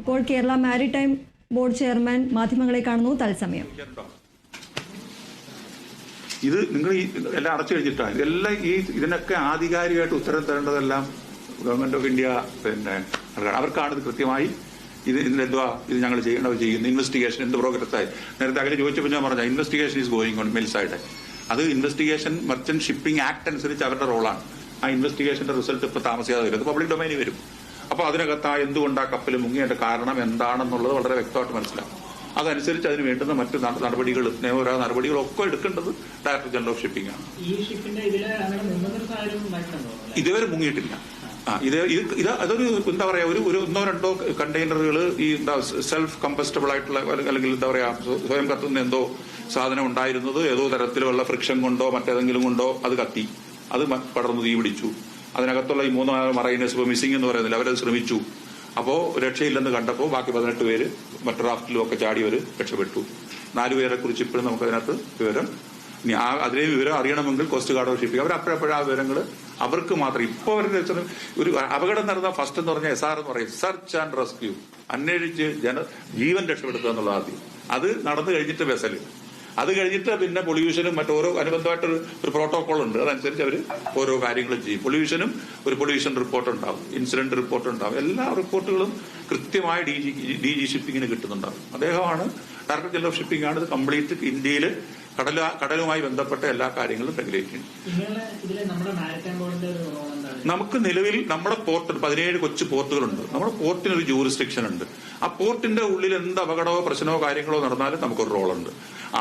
ഇപ്പോൾ Kerala maritime board chairman മാധ്യമങ്ങളെ കാണുന്നു തത്സമയം. ഇത് നിങ്ങൾ എല്ലാം അടച്ചു കഴിഞ്ഞിട്ടാണ് ഇതെല്ലാം ഇതിനൊക്കെ ആധികാരികമായിട്ട് ഉത്തരം തരേണ്ടതെല്ലാം ഗവൺമെന്റ് ഓഫ് ഇന്ത്യ അവർക്കാണ് ഇത് കൃത്യമായി ഇതിനെന്തുവാ ഇത് ഞങ്ങൾ ചെയ്യുന്നു ഇൻവെസ്റ്റിഗേഷൻ എന്ത് പ്രോഗ്രസ് ആയി. നേരത്തെ അങ്ങനെ ചോദിച്ചപ്പോൾ ഞാൻ പറഞ്ഞ ഇൻവെസ്റ്റിഗേഷൻ ഈസ് ഗോയിങ് ഓൺ മിൽസൈഡ്. അത് ഇൻവെസ്റ്റിഗേഷൻ മർച്ചന്റ് ഷിപ്പിംഗ് ആക്ട് അനുസരിച്ച് അവരുടെ റോളാണ്. ആ ഇൻവെസ്റ്റിഗേഷന്റെ റിസൾട്ട് ഇപ്പൊ താമസിയാതെ വരും. അത് പബ്ലിക് ഡൊമൈനിൽ വരും. അപ്പൊ അതിനകത്ത് എന്തുകൊണ്ട് ആ കപ്പൽ മുങ്ങിയതിന്റെ കാരണം എന്താണെന്നുള്ളത് വളരെ വ്യക്തമായിട്ട് മനസ്സിലാക്കും. അതനുസരിച്ച് അതിന് വേണ്ടുന്ന മറ്റ് നടപടികൾ നിയമപരമായ നടപടികളൊക്കെ എടുക്കേണ്ടത് ഡയറക്ടർ ജനറൽ ഓഫ് ഷിപ്പിംഗ് ആണ്. ഇതുവരെ മുങ്ങിയിട്ടില്ല. അതൊരു എന്താ പറയാ ഒരു ഒന്നോ രണ്ടോ കണ്ടെയ്നറുകൾ ഈ സെൽഫ് കമ്പസ്റ്റബിൾ ആയിട്ടുള്ള അല്ലെങ്കിൽ എന്താ പറയാ സ്വയം കത്തുന്ന എന്തോ സാധനം ഉണ്ടായിരുന്നത് ഏതോ തരത്തിലുള്ള ഫ്രിക്ഷൻ കൊണ്ടോ മറ്റേതെങ്കിലും കൊണ്ടോ അത് കത്തി, അത് പടർന്നു തീ പിടിച്ചു. അതിനകത്തുള്ള ഈ 3 മറൈനേഴ്സ് ഇപ്പോൾ മിസ്സിംഗ് എന്ന് പറയുന്നില്ല, അവരത് ശ്രമിച്ചു. അപ്പോൾ രക്ഷയില്ലെന്ന് കണ്ടപ്പോൾ ബാക്കി 18 പേര് മറ്റു റാഫ്റ്റിലും ഒക്കെ ചാടിയവർ രക്ഷപ്പെട്ടു. 4 പേരെ കുറിച്ച് ഇപ്പോഴും നമുക്ക് അതിനകത്ത് വിവരം ഇനി അതിലെ വിവരം അറിയണമെങ്കിൽ കോസ്റ്റ് ഗാർഡ് ഓഫ് ഷിപ്പിംഗ് അവരപ്പോഴപ്പോഴും ആ വിവരങ്ങൾ അവർക്ക് മാത്രം. ഇപ്പോൾ അവരുടെ ഒരു അപകടം നടന്ന ഫസ്റ്റ് എന്ന് പറഞ്ഞാൽ SR എന്ന് പറയും, സെർച്ച് ആൻഡ് റെസ്ക്യൂ, അന്വേഷിച്ച് ജീവൻ രക്ഷപ്പെടുത്തുക എന്നുള്ള ആദ്യം. അത് നടന്നു കഴിഞ്ഞിട്ട് വെസല്, അത് കഴിഞ്ഞിട്ട് പിന്നെ പൊല്യൂഷനും മറ്റോരോ അനുബന്ധമായിട്ടൊരു പ്രോട്ടോകോൾ ഉണ്ട്. അതനുസരിച്ച് അവർ ഓരോ കാര്യങ്ങളും ചെയ്യും. പൊല്യൂഷനും ഒരു പൊല്യൂഷൻ റിപ്പോർട്ട് ഉണ്ടാവും, ഇൻസിഡന്റ് റിപ്പോർട്ട് ഉണ്ടാവും. എല്ലാ റിപ്പോർട്ടുകളും കൃത്യമായി ഡി ജി ഷിപ്പിങ്ങിന് കിട്ടുന്നുണ്ടാവും. അദ്ദേഹമാണ് ഡയറക്ടർ ജനറൽ ഓഫ് ഷിപ്പിംഗ് ആണ് ഇത് കംപ്ലീറ്റ് ഇന്ത്യയിൽ കടലുമായി ബന്ധപ്പെട്ട എല്ലാ കാര്യങ്ങളും റെഗുലേറ്റ് ചെയ്യും. നമുക്ക് നിലവിൽ നമ്മുടെ പോർട്ട് 17 കൊച്ചു പോർട്ടുകളുണ്ട്. നമ്മുടെ പോർട്ടിനൊരു ജൂറിസ്ഡിക്ഷൻ ഉണ്ട്. ആ പോർട്ടിന്റെ ഉള്ളിൽ എന്ത് അപകടമോ പ്രശ്നമോ കാര്യങ്ങളോ നടന്നാലും നമുക്കൊരു റോളുണ്ട്.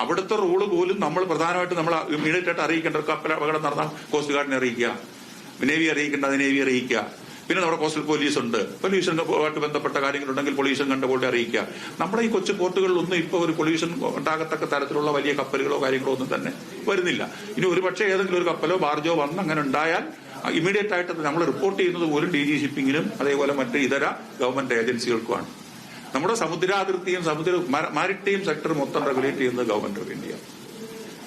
അവിടുത്തെ റൂള് പോലും നമ്മൾ പ്രധാനമായിട്ട് നമ്മൾ ഇമ്മീഡിയറ്റ് ആയിട്ട് അറിയിക്കേണ്ട. കപ്പൽ അപകടം നടന്നാൽ കോസ്റ്റ് ഗാർഡിനെ അറിയിക്കുക, നേവി അറിയിക്കേണ്ടത് നേവി അറിയിക്കുക. പിന്നെ നമ്മുടെ കോസ്റ്റൽ പോലീസ് ഉണ്ട്. പൊല്യൂഷനുമായിട്ട് ബന്ധപ്പെട്ട കാര്യങ്ങളുണ്ടെങ്കിൽ പൊല്യൂഷൻ കണ്ടുപോയി അറിയിക്കുക. നമ്മുടെ ഈ കൊച്ചു പോർട്ടുകളിലൊന്നും ഇപ്പോൾ ഒരു പൊല്യൂഷൻ ഉണ്ടാകത്തക്ക തരത്തിലുള്ള വലിയ കപ്പലുകളോ കാര്യങ്ങളോ ഒന്നും തന്നെ വരുന്നില്ല. ഇനി ഒരുപക്ഷെ ഏതെങ്കിലും ഒരു കപ്പലോ ബാർജോ വന്ന് അങ്ങനെ ഉണ്ടായാൽ ഇമ്മീഡിയറ്റ് ആയിട്ട് നമ്മൾ റിപ്പോർട്ട് ചെയ്യുന്നത് പോലും DG ഷിപ്പിംഗിനും അതേപോലെ മറ്റ് ഇതര ഗവൺമെന്റ് ഏജൻസികൾക്കുമാണ്. നമ്മുടെ സമുദ്രാതിർത്തിയും മാരിടൈം സെക്ടർ മൊത്തം റെഗുലേറ്റ് ചെയ്യുന്നത് government of India.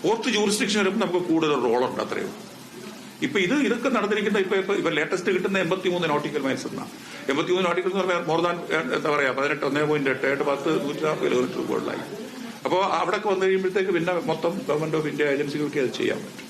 Port jurisdiction വരുമ്പോൾ നമുക്ക് കൂടുതൽ റോളുണ്ട്. അത്രയും ഇപ്പൊ ഇതൊക്കെ നടന്നിരിക്കുന്ന ഇപ്പൊ ലേറ്റസ്റ്റ് കിട്ടുന്ന 83 നോട്ടിക്കൽ മൈൽസ് എന്നാ. 83 നോട്ടിക്കൽ എന്ന് പറഞ്ഞാൽ മോർ ദാൻ എന്താ പറയാ 18.8 10 140 കിലോമീറ്റർ കൂടുതലായി. അപ്പോൾ അവിടെ വന്നു കഴിയുമ്പോഴത്തേക്ക് പിന്നെ മൊത്തം ഗവൺമെന്റ് ഓഫ് ഇന്ത്യ ഏജൻസികൾക്ക് അത് ചെയ്യാൻ പറ്റും.